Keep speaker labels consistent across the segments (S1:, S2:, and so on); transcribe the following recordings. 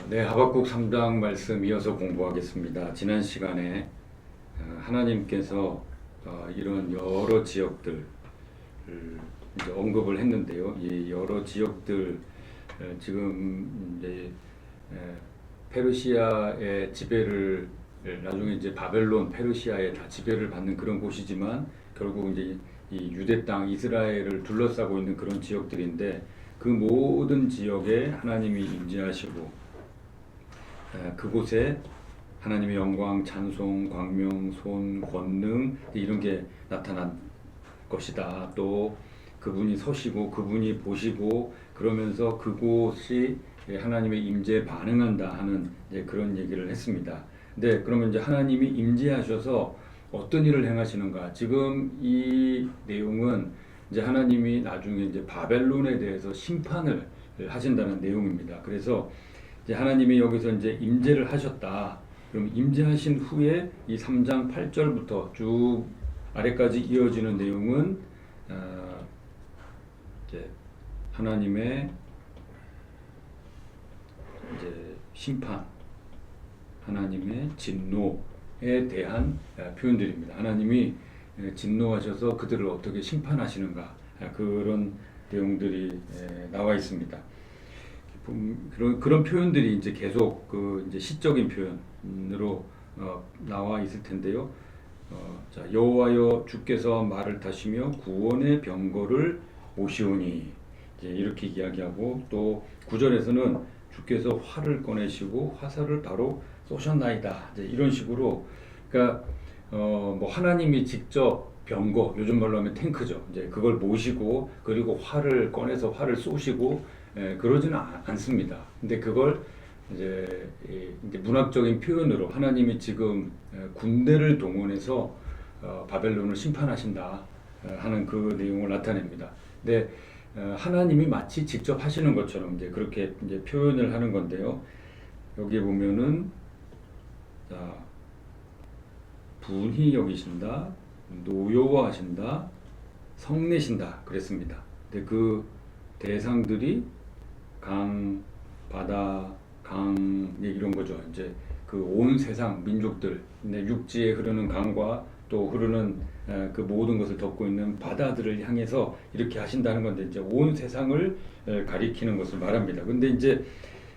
S1: 네, 하박국 3장 말씀 이어서 공부하겠습니다. 지난 시간에 하나님께서 이런 여러 지역들을 이제 언급을 했는데요. 이 여러 지역들 지금 이제 페르시아의 지배를 나중에 이제 바벨론, 페르시아의 다 지배를 받는 그런 곳이지만 결국 이제 이 유대 땅 이스라엘을 둘러싸고 있는 그런 지역들인데 그 모든 지역에 하나님이 임재하시고 그곳에 하나님의 영광, 찬송, 광명, 손, 권능 이런 게 나타난 것이다. 또 그분이 서시고 그분이 보시고 그러면서 그곳이 하나님의 임재에 반응한다 하는 그런 얘기를 했습니다. 근데 그러면 이제 하나님이 임재하셔서 어떤 일을 행하시는가? 지금 이 내용은 이제 하나님이 나중에 이제 바벨론에 대해서 심판을 하신다는 내용입니다. 그래서 이제 하나님이 여기서 이제 임재를 하셨다. 그럼 임재하신 후에 이 3장 8절부터 쭉 아래까지 이어지는 내용은 이제 하나님의 이제 심판, 하나님의 진노에 대한 표현들입니다. 하나님이 진노하셔서 그들을 어떻게 심판하시는가 그런 내용들이 나와 있습니다. 그런 표현들이 이제 계속 그 이제 시적인 표현으로 나와 있을 텐데요. 자, 여호와여 주께서 말을 타시며 구원의 병거를 모시오니 이제 이렇게 이야기하고 또 9절에서는 주께서 활을 꺼내시고 화살을 바로 쏘셨나이다. 이제 이런 식으로 그러니까 뭐 하나님이 직접 병거 요즘 말로 하면 탱크죠. 이제 그걸 모시고 그리고 활을 꺼내서 활을 쏘시고 그러지는 않습니다. 근데 그걸 이제 문학적인 표현으로 하나님이 지금 군대를 동원해서 바벨론을 심판하신다 하는 그 내용을 나타냅니다. 근데 하나님이 마치 직접 하시는 것처럼 이제 그렇게 이제 표현을 하는 건데요. 여기에 보면은 자, 분히 여기신다, 노여워하신다, 성내신다 그랬습니다. 근데 그 대상들이 강, 바다, 강 이런 거죠. 이제 그 온 세상 민족들, 육지에 흐르는 강과 또 흐르는 그 모든 것을 덮고 있는 바다들을 향해서 이렇게 하신다는 건데 이제 온 세상을 가리키는 것을 말합니다. 근데 이제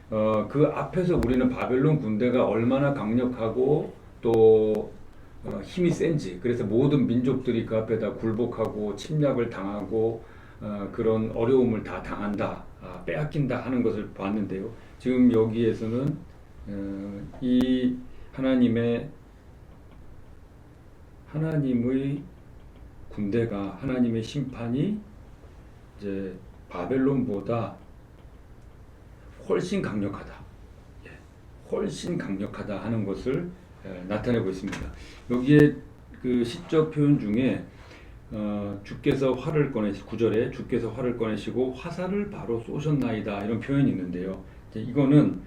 S1: 그 앞에서 우리는 바벨론 군대가 얼마나 강력하고 또 힘이 센지 그래서 모든 민족들이 그 앞에다 굴복하고 침략을 당하고 그런 어려움을 다 당한다, 빼앗긴다 하는 것을 봤는데요. 지금 여기에서는 이 하나님의 군대가 하나님의 심판이 이제 바벨론보다 훨씬 강력하다, 훨씬 강력하다 하는 것을 나타내고 있습니다. 여기에 그 시적 표현 중에 주께서 활을 꺼내시고 9절에 주께서 활을 꺼내시고 화살을 바로 쏘셨나이다 이런 표현이 있는데요. 이거는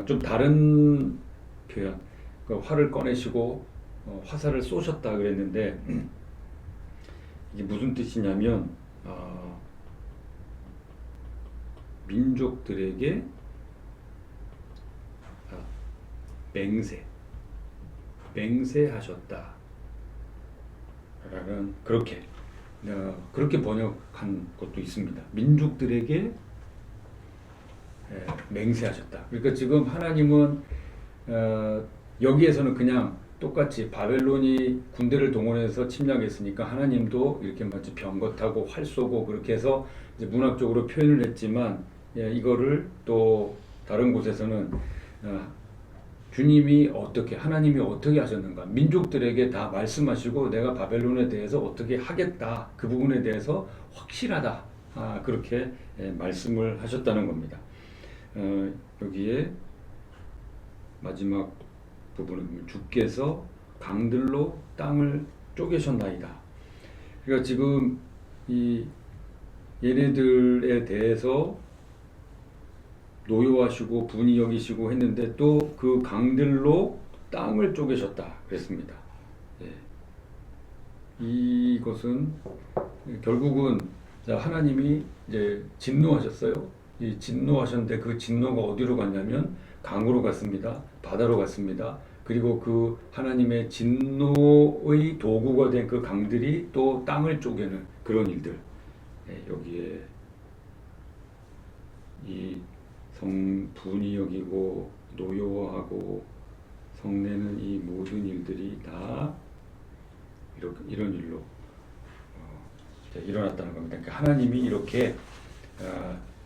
S1: 좀 다른 표현. 그러니까 활을 꺼내시고 화살을 쏘셨다 그랬는데 이게 무슨 뜻이냐면 민족들에게 맹세하셨다. 라는 그렇게 번역한 것도 있습니다. 민족들에게 맹세하셨다. 그러니까 지금 하나님은 여기에서는 그냥 똑같이 바벨론이 군대를 동원해서 침략했으니까 하나님도 이렇게 마치 병거 타고 활 쏘고 그렇게 해서 이제 문학적으로 표현을 했지만 이거를 또 다른 곳에서는 주님이 하나님이 어떻게 하셨는가 민족들에게 다 말씀하시고 내가 바벨론에 대해서 어떻게 하겠다 그 부분에 대해서 확실하다 그렇게 말씀을 하셨다는 겁니다. 여기에 마지막 부분은 주께서 강들로 땅을 쪼개셨나이다. 그러니까 지금 이 얘네들에 대해서 노여하시고 분이 여기시고 했는데 또 그 강들로 땅을 쪼개셨다 그랬습니다. 이것은 결국은 하나님이 이제 진노하셨어요. 이 진노하셨는데 그 진노가 어디로 갔냐면 강으로 갔습니다. 바다로 갔습니다. 그리고 그 하나님의 진노의 도구가 된 그 강들이 또 땅을 쪼개는 그런 일들. 예, 여기에 이 성분이 여기고 노여워하고 성내는 이 모든 일들이 다 이런 일로 일어났다는 겁니다. 그러니까 하나님이 이렇게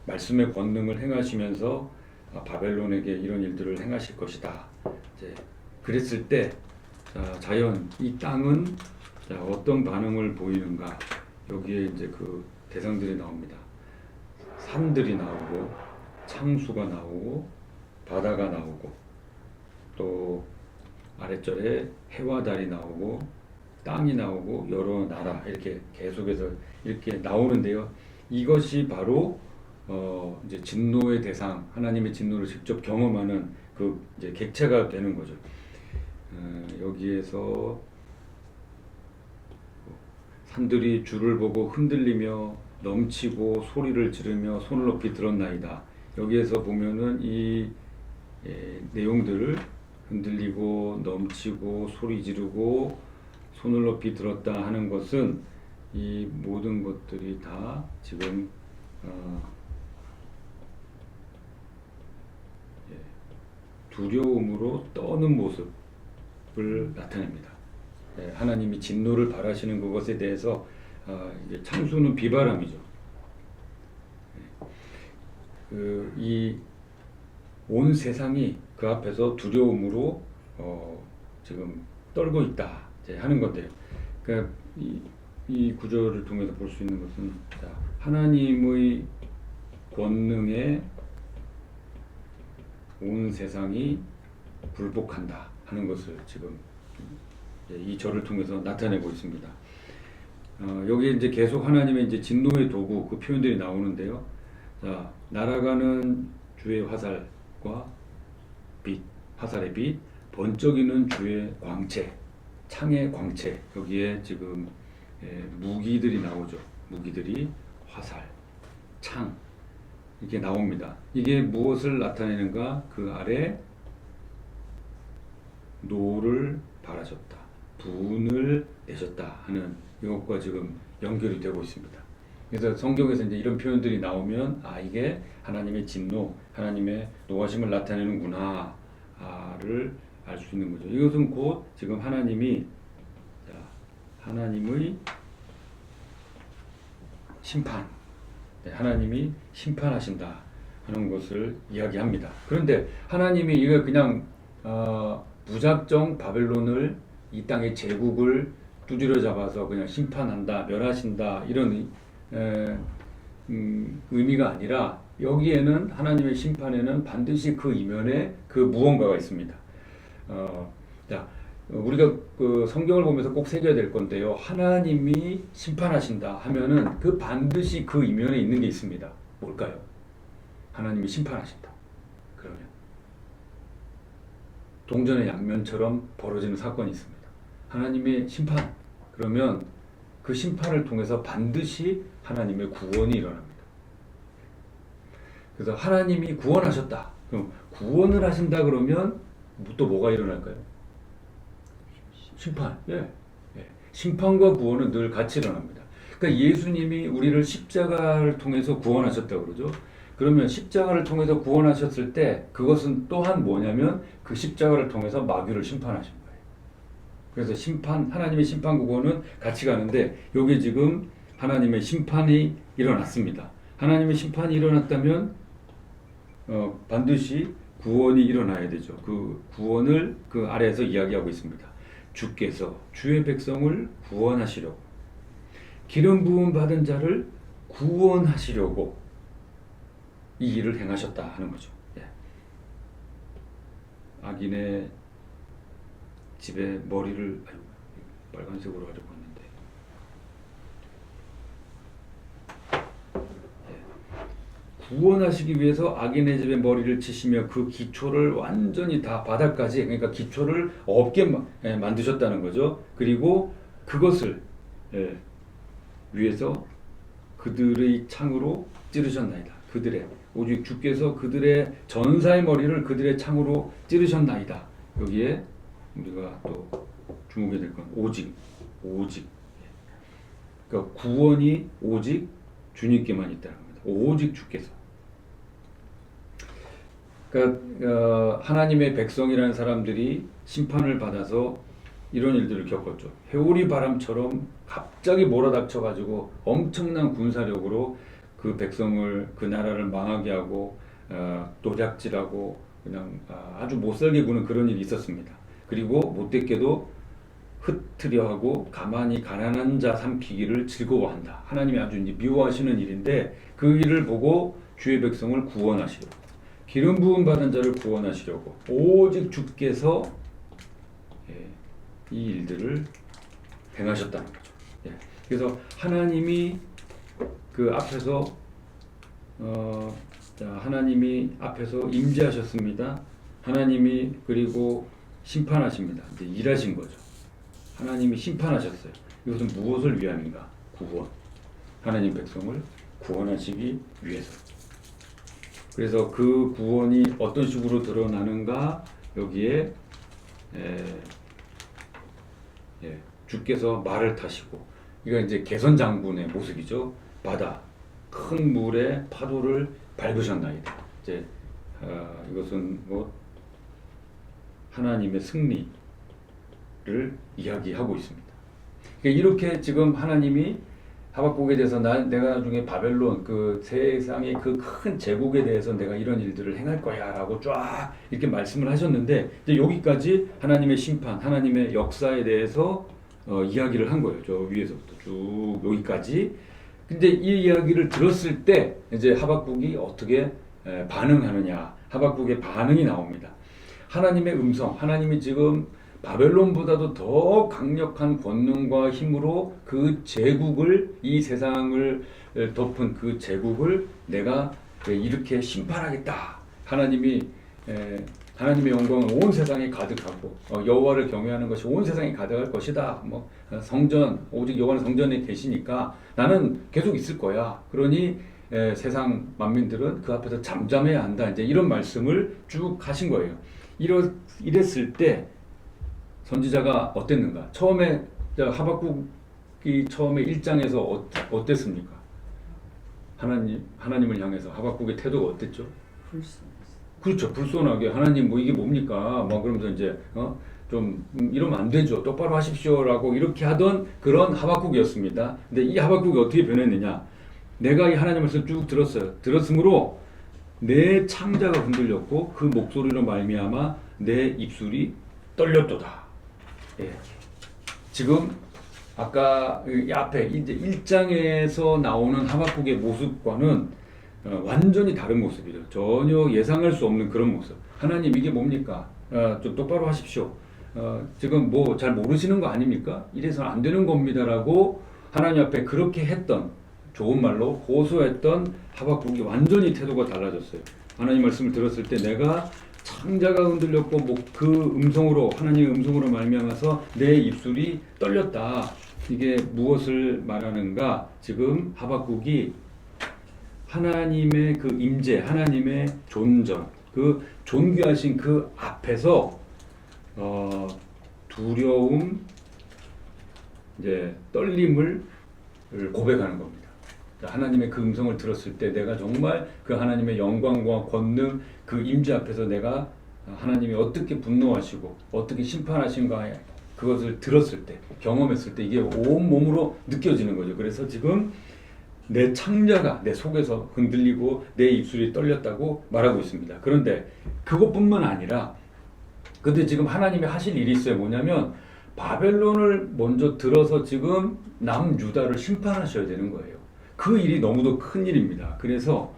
S1: 말씀의 권능을 행하시면서 바벨론에게 이런 일들을 행하실 것이다. 이제 그랬을 때 자연 이 땅은 어떤 반응을 보이는가? 여기에 이제 그 대상들이 나옵니다. 산들이 나오고 창수가 나오고 바다가 나오고 또 아래절에 해와 달이 나오고 땅이 나오고 여러 나라 이렇게 계속해서 이렇게 나오는데요. 이것이 바로 이제 진노의 대상, 하나님의 진노를 직접 경험하는 그 이제 객체가 되는 거죠. 여기에서 산들이 주를 보고 흔들리며 넘치고 소리를 지르며 손을 높이 들었나이다. 여기에서 보면은 이 내용들을 흔들리고 넘치고 소리 지르고 손을 높이 들었다 하는 것은 이 모든 것들이 다 지금 두려움으로 떠는 모습을 나타냅니다. 하나님이 진노를 바라시는 그것에 대해서 이제 창수는 비바람이죠. 이 온 세상이 그 앞에서 두려움으로 지금 떨고 있다 하는 건데요. 그러니까 이 구절을 통해서 볼 수 있는 것은 하나님의 권능에 온 세상이 굴복한다 하는 것을 지금 이 절을 통해서 나타내고 있습니다. 여기 이제 계속 하나님의 이제 진노의 도구 그 표현들이 나오는데요. 자, 날아가는 주의 화살과 빛, 화살의 빛, 번쩍이는 주의 광채, 창의 광채. 여기에 지금 무기들이 나오죠. 무기들이 화살, 창 이렇게 나옵니다. 이게 무엇을 나타내는가? 그 아래 노를 바라셨다, 분을 내셨다 하는 이것과 지금 연결이 되고 있습니다. 그래서 성경에서 이제 이런 표현들이 나오면 이게 하나님의 진노, 하나님의 노하심을 나타내는구나를 알 수 있는 거죠. 이것은 곧 지금 하나님의 심판, 하나님이 심판하신다 하는 것을 이야기합니다. 그런데 하나님이 이거 그냥 무작정 바벨론을 이 땅의 제국을 두드려 잡아서 그냥 심판한다, 멸하신다 이런 의미가 아니라 여기에는 하나님의 심판에는 반드시 그 이면에 그 무언가가 있습니다. 자, 우리가 그 성경을 보면서 꼭 새겨야 될 건데요. 하나님이 심판하신다 하면은 그 반드시 그 이면에 있는 게 있습니다. 뭘까요? 하나님이 심판하신다. 그러면 동전의 양면처럼 벌어지는 사건이 있습니다. 하나님의 심판. 그러면 그 심판을 통해서 반드시 하나님의 구원이 일어납니다. 그래서 하나님이 구원하셨다. 그럼 구원을 하신다 그러면 또 뭐가 일어날까요? 심판. 심판과 구원은 늘 같이 일어납니다. 그러니까 예수님이 우리를 십자가를 통해서 구원하셨다고 그러죠. 그러면 십자가를 통해서 구원하셨을 때 그것은 또한 뭐냐면 그 십자가를 통해서 마귀를 심판하신 거예요. 그래서 하나님의 심판 구원은 같이 가는데 여기 지금 하나님의 심판이 일어났습니다. 하나님의 심판이 일어났다면 반드시 구원이 일어나야 되죠. 그 구원을 그 아래에서 이야기하고 있습니다. 주께서 주의 백성을 구원하시려고 기름 부음 받은 자를 구원하시려고 이 일을 행하셨다 하는 거죠. 악인의 집에 머리를 빨간색으로 하려고 했는데 구원하시기 위해서 악인의 집에 머리를 치시며 그 기초를 완전히 다 바닥까지 그러니까 기초를 없게 만드셨다는 거죠. 그리고 그것을 위해서 그들의 창으로 찌르셨나이다. 그들의 오직 주께서 그들의 전사의 머리를 그들의 창으로 찌르셨나이다. 여기에 우리가 또 주목해야 될 건 오직. 그러니까 구원이 오직 주님께만 있다는 겁니다. 오직 주께서. 그러니까 하나님의 백성이라는 사람들이 심판을 받아서 이런 일들을 겪었죠. 해오리 바람처럼 갑자기 몰아닥쳐가지고 엄청난 군사력으로 그 백성을, 그 나라를 망하게 하고 노략질하고 그냥 아주 못살게 구는 그런 일이 있었습니다. 그리고 못되게도 흩트려 하고 가만히 가난한 자 삼키기를 즐거워한다. 하나님이 아주 이제 미워하시는 일인데 그 일을 보고 주의 백성을 구원하시려고, 기름 부음 받은 자를 구원하시려고 오직 주께서 이 일들을 행하셨다는 거죠. 그래서 하나님이 그 앞에서 하나님이 앞에서 임재하셨습니다. 하나님이 그리고 심판하십니다. 이제 일하신 거죠. 하나님이 심판하셨어요. 이것은 무엇을 위함인가? 구원. 하나님 백성을 구원하시기 위해서. 그래서 그 구원이 어떤 식으로 드러나는가? 여기에 주께서 말을 타시고, 이거 이제 개선 장군의 모습이죠. 바다 큰 물에 파도를 밟으셨나이다. 이제 이것은 뭐 하나님의 승리를 이야기하고 있습니다. 그러니까 이렇게 지금 하나님이 하박국에 대해서 내가 나중에 바벨론 그 세상의 그 큰 제국에 대해서 내가 이런 일들을 행할 거야라고 쫙 이렇게 말씀을 하셨는데, 이제 여기까지 하나님의 심판, 하나님의 역사에 대해서 이야기를 한 거예요. 저 위에서부터 쭉 여기까지. 근데 이 이야기를 들었을 때 이제 하박국이 어떻게 반응하느냐, 하박국의 반응이 나옵니다. 하나님의 음성, 하나님이 지금 바벨론보다도 더 강력한 권능과 힘으로 그 제국을, 이 세상을 덮은 그 제국을 내가 이렇게 심판하겠다. 하나님의 영광은 온 세상에 가득하고 여호와를 경외하는 것이 온 세상에 가득할 것이다. 뭐 성전, 오직 여호와는 성전에 계시니까 나는 계속 있을 거야. 그러니 세상 만민들은 그 앞에서 잠잠해야 한다. 이제 이런 말씀을 쭉 하신 거예요. 이랬을 때 선지자가 어땠는가? 처음에 하박국이 처음에 1장에서 어땠습니까? 하나님을 향해서 하박국의 태도가 어땠죠? 그렇죠. 불손하게 하나님 뭐 이게 뭡니까? 막 그러면서 이제 좀 이러면 안 되죠. 똑바로 하십시오라고 이렇게 하던 그런 하박국이었습니다. 근데 이 하박국이 어떻게 변했느냐? 내가 이 하나님 말씀 쭉 들었어요. 들었으므로 내 창자가 흔들렸고 그 목소리로 말미암아 내 입술이 떨렸도다. 지금 아까 이 앞에 이제 1장에서 나오는 하박국의 모습과는 완전히 다른 모습이죠. 전혀 예상할 수 없는 그런 모습. 하나님 이게 뭡니까? 좀 똑바로 하십시오. 지금 뭐 잘 모르시는 거 아닙니까? 이래서는 안 되는 겁니다라고 하나님 앞에 그렇게 했던, 좋은 말로 호소했던 하박국이 완전히 태도가 달라졌어요. 하나님 말씀을 들었을 때 내가 창자가 흔들렸고 그 음성으로, 하나님의 음성으로 말미암아서 내 입술이 떨렸다. 이게 무엇을 말하는가? 지금 하박국이 하나님의 그 임재, 하나님의 존전, 그 존귀하신 그 앞에서 두려움, 이제 떨림을 고백하는 겁니다. 하나님의 그 음성을 들었을 때 내가 정말 그 하나님의 영광과 권능, 그 임재 앞에서 내가 하나님이 어떻게 분노하시고 어떻게 심판하신가, 그것을 들었을 때, 경험했을 때 이게 온 몸으로 느껴지는 거죠. 그래서 지금 내 창자가 내 속에서 흔들리고 내 입술이 떨렸다고 말하고 있습니다. 그런데 그것뿐만 아니라, 근데 지금 하나님이 하실 일이 있어요. 뭐냐면 바벨론을 먼저 들어서 지금 남유다를 심판하셔야 되는 거예요. 그 일이 너무도 큰 일입니다. 그래서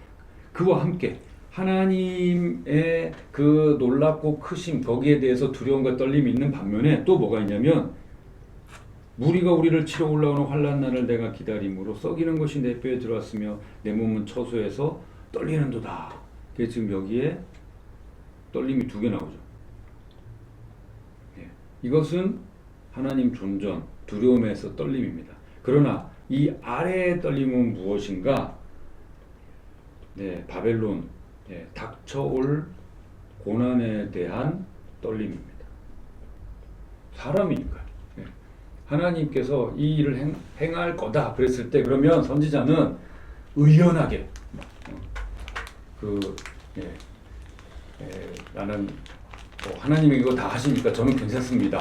S1: 그와 함께 하나님의 그 놀랍고 크심, 거기에 대해서 두려움과 떨림이 있는 반면에 또 뭐가 있냐면, 무리가 우리를 치러 올라오는 환난 날을 내가 기다림으로 썩이는 것이 내 뼈에 들어왔으며 내 몸은 처소해서 떨리는도다. 그래서 지금 여기에 떨림이 2개 나오죠. 이것은 하나님 존전, 두려움에서 떨림입니다. 그러나 이 아래의 떨림은 무엇인가? 네, 바벨론, 닥쳐올 고난에 대한 떨림입니다. 사람이니까요. 예. 하나님께서 이 일을 행할 거다 그랬을 때 그러면 선지자는 의연하게 예, 나는 하나님이 이거 다 하시니까 저는 괜찮습니다.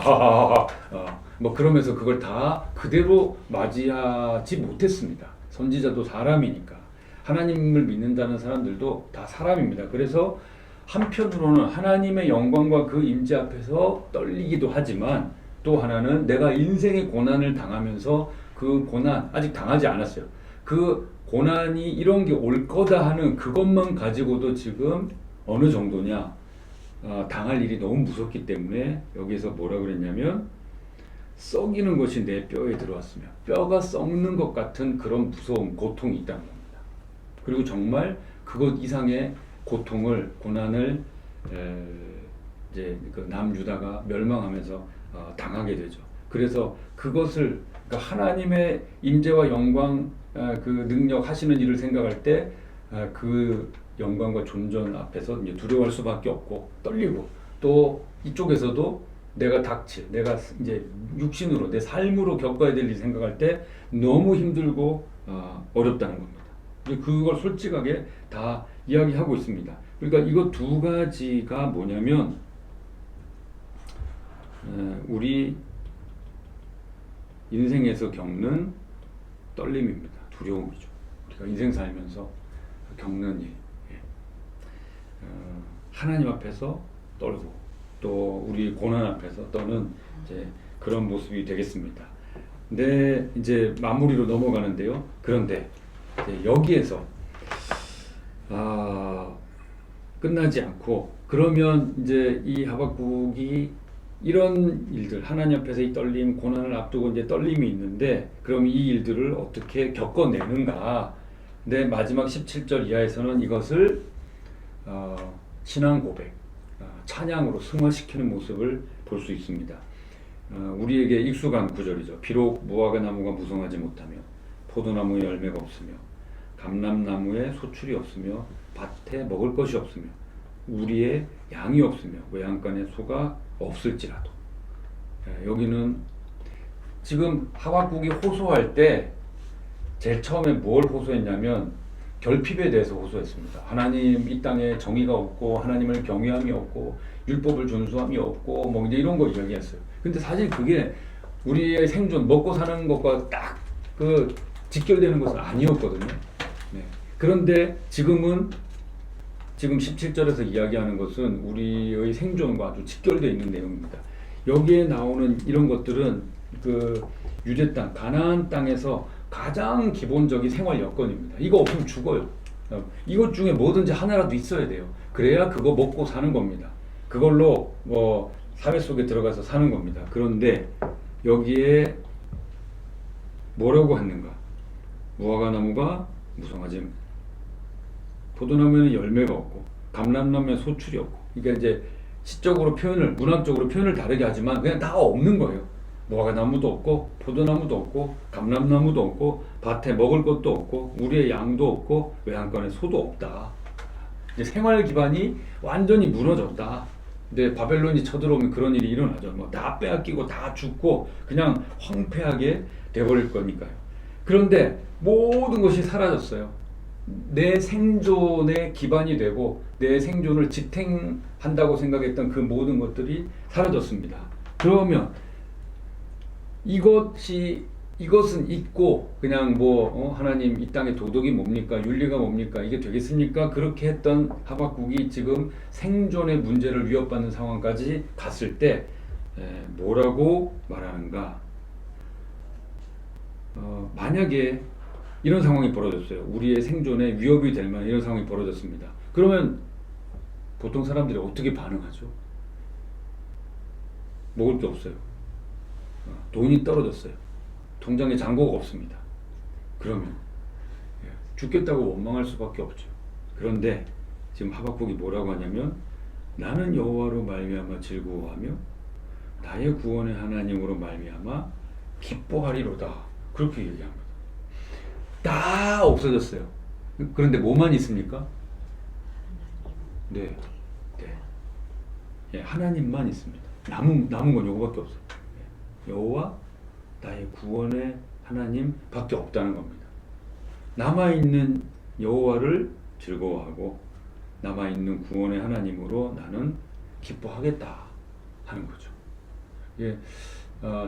S1: 뭐 그러면서 그걸 다 그대로 맞이하지 못했습니다. 선지자도 사람이니까 하나님을 믿는다는 사람들도 다 사람입니다. 그래서 한편으로는 하나님의 영광과 그 임재 앞에서 떨리기도 하지만 또 하나는 내가 인생의 고난을 당하면서 그 고난 아직 당하지 않았어요. 그 고난이 이런 게 올 거다 하는 그것만 가지고도 지금 어느 정도냐 당할 일이 너무 무섭기 때문에 여기서 뭐라 그랬냐면 썩이는 것이 내 뼈에 들어왔으며 뼈가 썩는 것 같은 그런 무서운 고통이 있다는 겁니다. 그리고 정말 그것 이상의 고통을 고난을 이제 그 남유다가 멸망하면서 당하게 되죠. 그래서 그것을 그러니까 하나님의 임재와 영광 그 능력 하시는 일을 생각할 때 그 영광과 존전 앞에서 이제 두려워할 수밖에 없고 떨리고 또 이쪽에서도 내가 내가 이제 육신으로 내 삶으로 겪어야 될 일 생각할 때 너무 힘들고 어렵다는 겁니다. 그걸 솔직하게 다 이야기하고 있습니다. 그러니까 이거 두 가지가 뭐냐면 우리 인생에서 겪는 떨림입니다. 두려움이죠. 우리가 인생 살면서 겪는 일. 하나님 앞에서 떨고 또 우리 고난 앞에서 떠는 이제 그런 모습이 되겠습니다. 근데 이제 마무리로 넘어가는데요. 그런데 이제 여기에서 끝나지 않고 그러면 이제 이 하박국이 이런 일들 하나님 앞에서 이 떨림 고난을 앞두고 이제 떨림이 있는데 그럼 이 일들을 어떻게 겪어내는가? 근데 마지막 17절 이하에서는 이것을 신앙 고백, 찬양으로 승화시키는 모습을 볼 수 있습니다. 우리에게 익숙한 구절이죠. 비록 무화과 나무가 무성하지 못하며 포도나무에 열매가 없으며 감람나무에 소출이 없으며 밭에 먹을 것이 없으며 우리의 양이 없으며 외양간에 소가 없을지라도 여기는 지금 하박국이 호소할 때 제일 처음에 뭘 호소했냐면 결핍에 대해서 호소했습니다. 하나님 이 땅에 정의가 없고 하나님을 경외함이 없고 율법을 준수함이 없고 뭐 이제 이런 거 이야기했어요. 근데 사실 그게 우리의 생존 먹고 사는 것과 딱 그 직결되는 것은 아니었거든요. 네. 그런데 지금 17절에서 이야기하는 것은 우리의 생존과 아주 직결되어 있는 내용입니다. 여기에 나오는 이런 것들은 그 유대 땅, 가나안 땅에서 가장 기본적인 생활 여건입니다. 이거 없으면 죽어요. 이것 중에 뭐든지 하나라도 있어야 돼요. 그래야 그거 먹고 사는 겁니다. 그걸로 뭐 사회 속에 들어가서 사는 겁니다. 그런데 여기에 뭐라고 했는가? 무화과 나무가 무성하지 포도나무에는 열매가 없고 감람나무에 소출이 없고 그러니까 이제 시적으로 표현을 문학적으로 표현을 다르게 하지만 그냥 다 없는 거예요. 무화과 나무도 없고 포도나무도 없고 감람나무도 없고 밭에 먹을 것도 없고 우리의 양도 없고 외양간에 소도 없다. 이제 생활 기반이 완전히 무너졌다. 근데 바벨론이 쳐들어오면 그런 일이 일어나죠. 뭐 다 빼앗기고 다 죽고 그냥 황폐하게 돼버릴 거니까요. 그런데 모든 것이 사라졌어요. 내 생존의 기반이 되고 내 생존을 지탱한다고 생각했던 그 모든 것들이 사라졌습니다. 그러면 이것은 있고 그냥 뭐 하나님 이 땅의 도덕이 뭡니까? 윤리가 뭡니까? 이게 되겠습니까? 그렇게 했던 하박국이 지금 생존의 문제를 위협받는 상황까지 갔을 때 뭐라고 말하는가? 만약에 이런 상황이 벌어졌어요. 우리의 생존에 위협이 될 만한 이런 상황이 벌어졌습니다. 그러면 보통 사람들이 어떻게 반응하죠? 먹을 게 없어요. 돈이 떨어졌어요. 통장에 잔고가 없습니다. 그러면 죽겠다고 원망할 수밖에 없죠. 그런데 지금 하박국이 뭐라고 하냐면 나는 여호와로 말미암아 즐거워하며 나의 구원의 하나님으로 말미암아 기뻐하리로다. 그렇게 얘기합니다. 다 없어졌어요. 그런데 뭐만 있습니까? 네, 네. 예, 하나님만 있습니다. 남은 건 요거밖에 없어요. 예, 여호와 나의 구원의 하나님 밖에 없다는 겁니다. 남아있는 여호와를 즐거워하고 남아있는 구원의 하나님으로 나는 기뻐하겠다 하는 거죠. 예,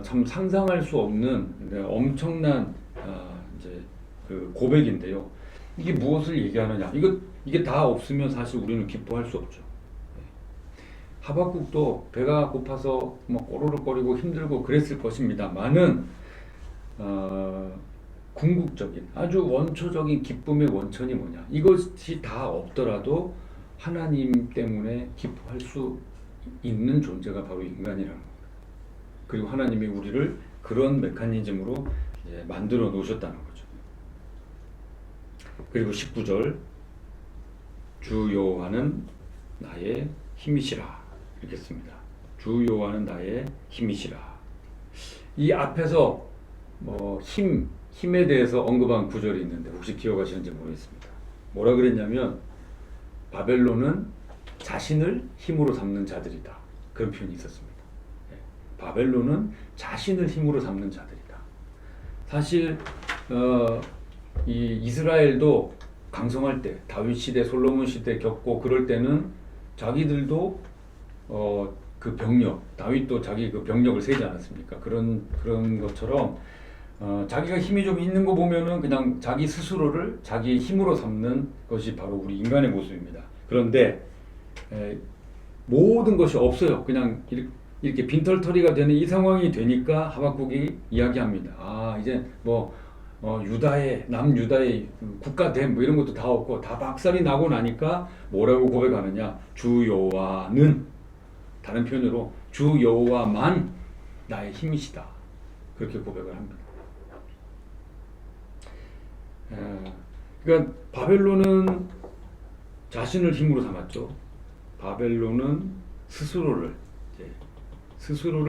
S1: 참 상상할 수 없는 엄청난 이제 그 고백인데요. 이게 무엇을 얘기하느냐? 이게 다 없으면 사실 우리는 기뻐할 수 없죠. 하박국도 배가 고파서 막 꼬르륵거리고 힘들고 그랬을 것입니다만은 궁극적인 아주 원초적인 기쁨의 원천이 뭐냐? 이것이 다 없더라도 하나님 때문에 기뻐할 수 있는 존재가 바로 인간이라는 겁니다. 그리고 하나님이 우리를 그런 메커니즘으로 이제 만들어 놓으셨다는 거죠. 그리고 19절 주 여호와는 나의 힘이시라 이렇게 씁니다. 주 여호와는 나의 힘이시라. 이 앞에서 힘에 대해서 언급한 구절이 있는데 혹시 기억하시는지 모르겠습니다. 뭐라 그랬냐면 바벨론은 자신을 힘으로 삼는 자들이다. 그런 표현이 있었습니다. 바벨론은 자신을 힘으로 삼는 자들이다. 사실 이 이스라엘도 강성할 때 다윗 시대, 솔로몬 시대 겪고 그럴 때는 자기들도 그 병력, 다윗도 자기 그 병력을 세지 않았습니까? 그런 것처럼 자기가 힘이 좀 있는 거 보면은 그냥 자기 스스로를 자기의 힘으로 삼는 것이 바로 우리 인간의 모습입니다. 그런데 모든 것이 없어요. 그냥 이렇게 빈털터리가 되는 이 상황이 되니까 하박국이 이야기합니다. 이제 남유다의 국가됨 이런 것도 다 없고 다 박살이 나고 나니까 뭐라고 고백하느냐? 주 여호와는 다른 표현으로 주 여호와만 나의 힘이시다. 그렇게 고백을 합니다. 그러니까 바벨론은 자신을 힘으로 삼았죠. 바벨론은 스스로를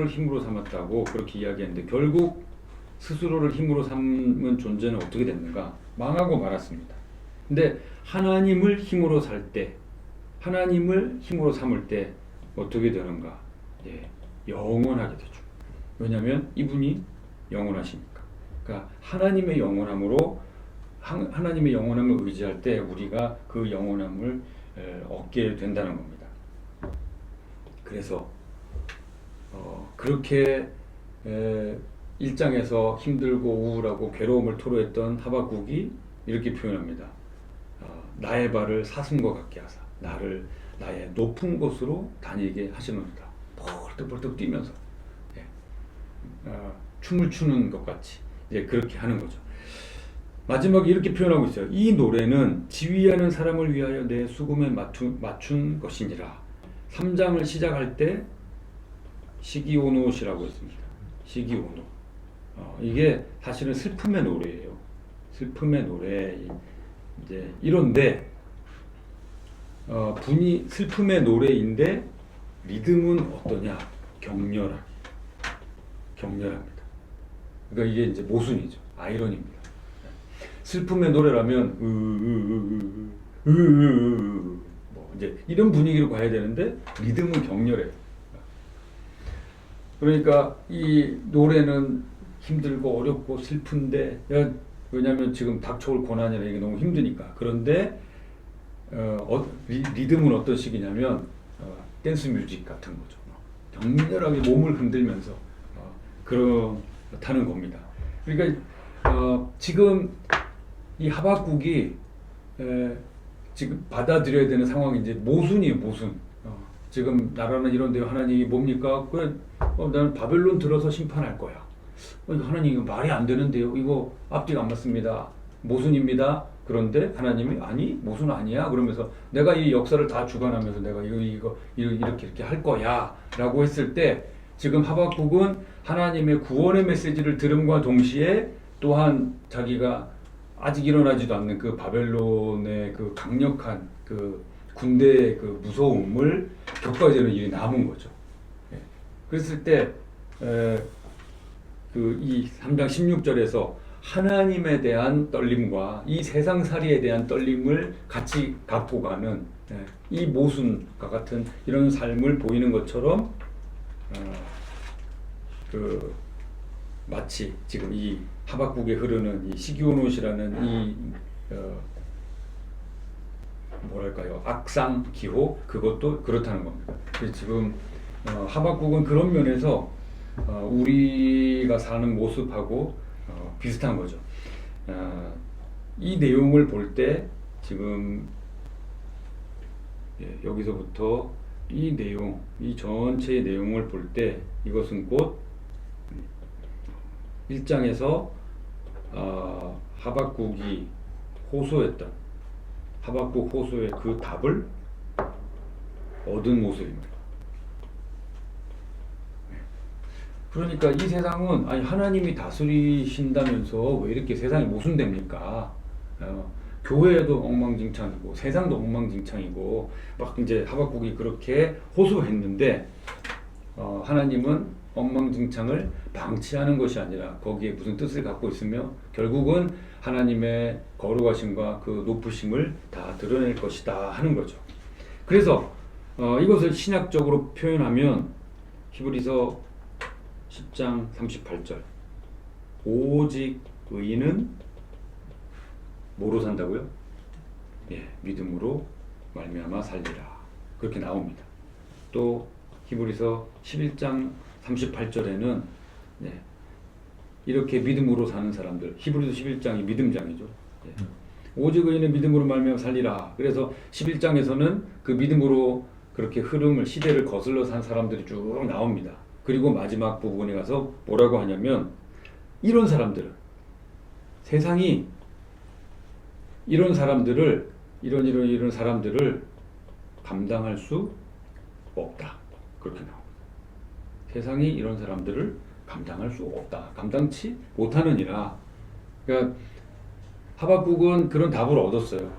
S1: 힘으로 삼았다고 그렇게 이야기했는데 결국 스스로를 힘으로 삼은 존재는 어떻게 됐는가? 망하고 말았습니다. 근데 하나님을 힘으로 하나님을 힘으로 삼을 때 어떻게 되는가? 영원하게 되죠. 왜냐하면 이분이 영원하시니까. 그러니까 하나님의 영원함을 의지할 때 우리가 그 영원함을 얻게 된다는 겁니다. 그래서 그렇게 1장에서 힘들고 우울하고 괴로움을 토로했던 하박국이 이렇게 표현합니다. 나의 발을 사슴과 같게 하사 나를 나의 높은 곳으로 다니게 하시노이다. 벌떡벌떡 뛰면서 춤을 추는 것 같이 그렇게 하는 거죠. 마지막에 이렇게 표현하고 있어요. 이 노래는 지휘하는 사람을 위하여 내 수금에 맞춘 것이니라. 3장을 시작할 때 시기오노시라고 했습니다. 시기오노. 이게 사실은 슬픔의 노래예요. 슬픔의 노래. 이제 이런데 분이 슬픔의 노래인데 리듬은 어떠냐? 격렬합니다. 그러니까 이게 이제 모순이죠. 아이러니입니다. 슬픔의 노래라면 이제 이런 분위기로 가야 되는데 리듬은 격렬해요. 그러니까 이 노래는 힘들고 어렵고 슬픈데 왜냐하면 지금 닥쳐올 고난이라 이게 너무 힘드니까. 그런데 리듬은 어떤 식이냐면 댄스 뮤직 같은 거죠. 격렬하게 몸을 흔들면서 그렇다는 겁니다. 그러니까 지금 이 하박국이 지금 받아들여야 되는 상황이 이제 모순이에요. 모순. 지금 나라는 이런데 하나님이 뭡니까? 나는 바벨론 들어서 심판할 거야. 하나님 이거 말이 안 되는데요. 이거 앞뒤가 안 맞습니다. 모순입니다. 그런데 하나님이 아니 모순 아니야. 그러면서 내가 이 역사를 다 주관하면서 내가 이거 이렇게 할 거야라고 했을 때 지금 하박국은 하나님의 구원의 메시지를 들음과 동시에 또한 자기가 아직 일어나지도 않는 그 바벨론의 그 강력한 그 군대의 그 무서움을 겪어야 되는 일이 남은 거죠. 그랬을 때 이 3장 16절에서 하나님에 대한 떨림과 이 세상살이에 대한 떨림을 같이 갖고 가는 이 모순과 같은 이런 삶을 보이는 것처럼 마치 지금 이 하박국에 흐르는 이 시기온옷이라는 이 뭐랄까요, 악상 기호, 그것도 그렇다는 겁니다. 그래서 지금 하박국은 그런 면에서 우리가 사는 모습하고 비슷한 거죠. 이 내용을 볼 때 지금 여기서부터 이 내용, 이 전체의 내용을 볼 때 이것은 곧 1장에서 하박국이 호소했던 하박국 호소의 그 답을 얻은 모습입니다. 그러니까 이 세상은 아니 하나님이 다스리신다면서 왜 이렇게 세상이 모순됩니까? 교회도 엉망진창이고 세상도 엉망진창이고 막 이제 하박국이 그렇게 호소했는데 하나님은 엉망진창을 방치하는 것이 아니라 거기에 무슨 뜻을 갖고 있으며 결국은 하나님의 거룩하심과 그 높으심을 다 드러낼 것이다 하는 거죠. 그래서 이것을 신약적으로 표현하면 히브리서 10장 38절 오직 의인은 뭐로 산다고요? 믿음으로 말미암아 살리라 그렇게 나옵니다. 또 히브리서 11장 38절에는 이렇게 믿음으로 사는 사람들, 히브리서 11장이 믿음장이죠. 오직 의인은 믿음으로 말미암아 살리라. 그래서 11장에서는 그 믿음으로 그렇게 흐름을 시대를 거슬러 산 사람들이 쭉 나옵니다. 그리고 마지막 부분에 가서 뭐라고 하냐면 이런 사람들은 세상이 이런 사람들을 이런 사람들을 감당할 수 없다. 그렇게 나옵니다. 세상이 이런 사람들을 감당할 수 없다. 감당치 못하느니라. 그러니까 하박국은 그런 답을 얻었어요.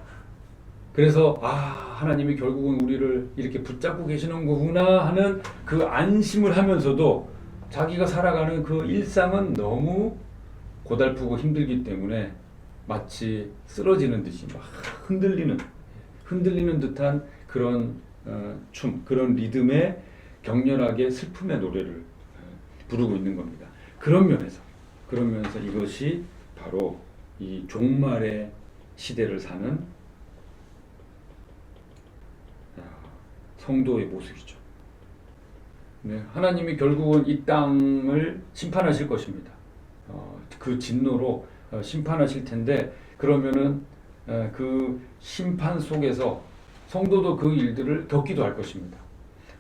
S1: 그래서 하나님이 결국은 우리를 이렇게 붙잡고 계시는 거구나 하는 그 안심을 하면서도 자기가 살아가는 그 일상은 너무 고달프고 힘들기 때문에 마치 쓰러지는 듯이 막 흔들리는 듯한 그런 그런 리듬에 격렬하게 슬픔의 노래를 부르고 있는 겁니다. 그런 면에서 이것이 바로 이 종말의 시대를 사는 성도의 모습이죠. 하나님이 결국은 이 땅을 심판하실 것입니다. 그 진노로 심판하실 텐데 그러면은 그 심판 속에서 성도도 그 일들을 겪기도 할 것입니다.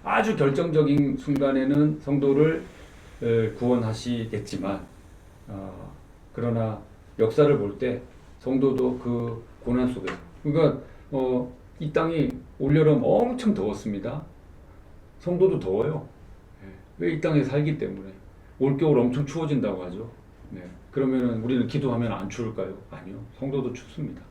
S1: 아주 결정적인 순간에는 성도를 구원하시겠지만 그러나 역사를 볼 때 성도도 그 고난 속에서 그러니까 이 땅이 올여름 엄청 더웠습니다. 성도도 더워요. 왜 이 땅에 살기 때문에 올겨울 엄청 추워진다고 하죠. 그러면은 우리는 기도하면 안 추울까요? 아니요. 성도도 춥습니다.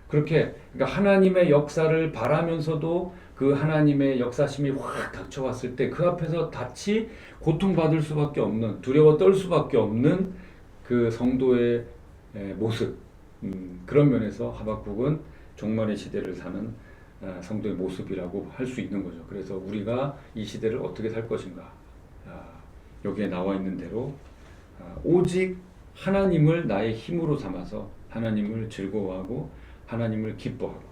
S1: 그렇게 그러니까 하나님의 역사를 바라면서도 그 하나님의 역사심이 확 닥쳐왔을 때 그 앞에서 다치 고통받을 수밖에 없는 두려워 떨 수밖에 없는 그 성도의 모습 그런 면에서 하박국은 종말의 시대를 사는 성도의 모습이라고 할 수 있는 거죠. 그래서 우리가 이 시대를 어떻게 살 것인가 여기에 나와 있는 대로 오직 하나님을 나의 힘으로 삼아서 하나님을 즐거워하고 하나님을 기뻐하고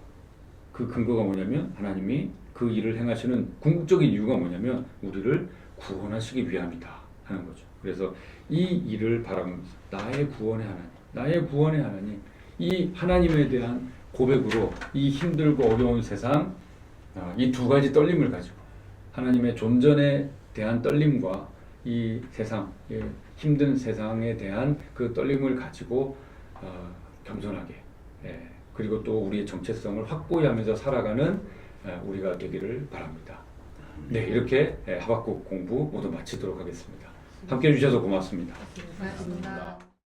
S1: 그 근거가 뭐냐면 하나님이 그 일을 행하시는 궁극적인 이유가 뭐냐면 우리를 구원하시기 위함이다 하는 거죠. 그래서 이 일을 바라면서 나의 구원의 하나님 이 하나님에 대한 고백으로 이 힘들고 어려운 세상 이 두 가지 떨림을 가지고 하나님의 존전에 대한 떨림과 이 세상 힘든 세상에 대한 그 떨림을 가지고 겸손하게 그리고 또 우리의 정체성을 확고히 하면서 살아가는 우리가 되기를 바랍니다. 이렇게 하박국 공부 모두 마치도록 하겠습니다. 함께 해주셔서 고맙습니다.
S2: 고맙습니다.